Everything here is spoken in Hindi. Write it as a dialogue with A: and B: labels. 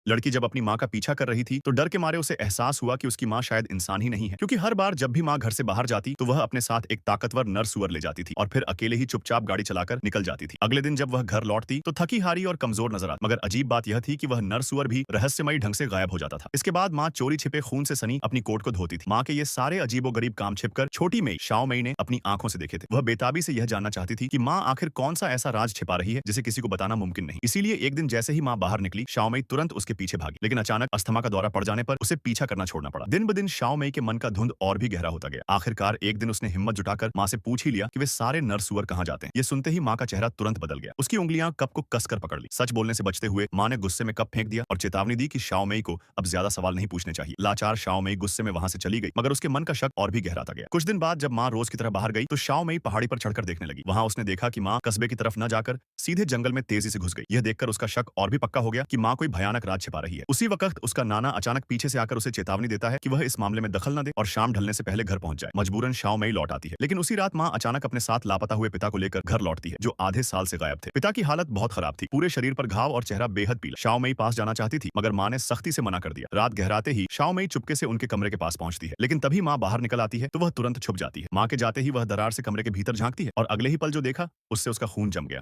A: लड़की जब अपनी माँ का पीछा कर रही थी तो डर के मारे उसे एहसास हुआ कि उसकी माँ शायद इंसान ही नहीं है, क्योंकि हर बार जब भी माँ घर से बाहर जाती तो वह अपने साथ एक ताकतवर नर सुअर ले जाती थी और फिर अकेले ही चुपचाप गाड़ी चलाकर निकल जाती थी। अगले दिन जब वह घर लौटती तो थकी हारी और कमजोर नजर आती, मगर अजीब बात यह थी कि वह नर सुअर भी रहस्यमयी ढंग से गायब हो जाता था। इसके बाद माँ चोरी छिपे खून से सनी अपनी कोट को धोती थी। माँ के ये सारे अजीबोगरीब काम छिपकर छोटी मई शाओ मई ने अपनी आंखों से देखे थे। वह बेताबी से यह जानना चाहती थी कि माँ आखिर कौन सा ऐसा राज छिपा रही है जिसे किसी को बताना मुमकिन नहीं। इसीलिए एक दिन जैसे ही माँ बाहर निकली, शाओ मई तुरंत उसके पीछे भागी, लेकिन अचानक अस्थमा का दौरा पड़ जाने पर उसे पीछा करना छोड़ना पड़ा। दिन ब दिन शाओ मई के मन का धुंध और भी गहरा होता गया। आखिरकार एक दिन उसने हिम्मत जुटाकर माँ से पूछ ही लिया कि वे सारे नर सुअर कहाँ जाते हैं। ये सुनते ही माँ का चेहरा तुरंत बदल गया। उसकी उंगलियां कप को कसकर पकड़ ली। सच बोलने से बचते हुए माँ ने गुस्से में कप फेंक दिया और चेतावनी दी कि शाओ मई को अब ज्यादा सवाल नहीं पूछने चाहिए। लाचार शाओ मई गुस्से में वहां से चली गई, मगर उसके मन का शक और भी गहराता गया। कुछ दिन बाद जब माँ रोज की तरह बाहर गई तो शाओ मई पहाड़ी पर चढ़कर देखने लगी। वहां उसने देखा कि माँ कस्बे की तरफ न जाकर सीधे जंगल में तेजी से घुस गई। यह देखकर उसका शक और भी पक्का हो गया कि माँ कोई भयानक राज छिपा रही है। उसी वक्त उसका नाना अचानक पीछे से आकर उसे चेतावनी देता है कि वह इस मामले में दखल न दे और शाम ढलने से पहले घर पहुंच जाए। मजबूरन शाओ मई लौट आती है, लेकिन उसी रात माँ अचानक अपने साथ लापता हुए पिता को लेकर घर लौटती है, जो आधे साल से गायब थे। पिता की हालत बहुत खराब थी, पूरे शरीर पर घाव और चेहरा बेहद पीला। शाओ मई पास जाना चाहती थी, मगर माँ ने सख्ती से मना कर दिया। रात गहराते ही शाओ मई चुपके से उनके कमरे के पास पहुंचती है, लेकिन तभी माँ बाहर निकल आती है तो वह तुरंत छुप जाती है। माँ के जाते ही वह दरार से कमरे के भीतर झांकती है और अगले ही पल जो देखा उससे उसका खून जम गया।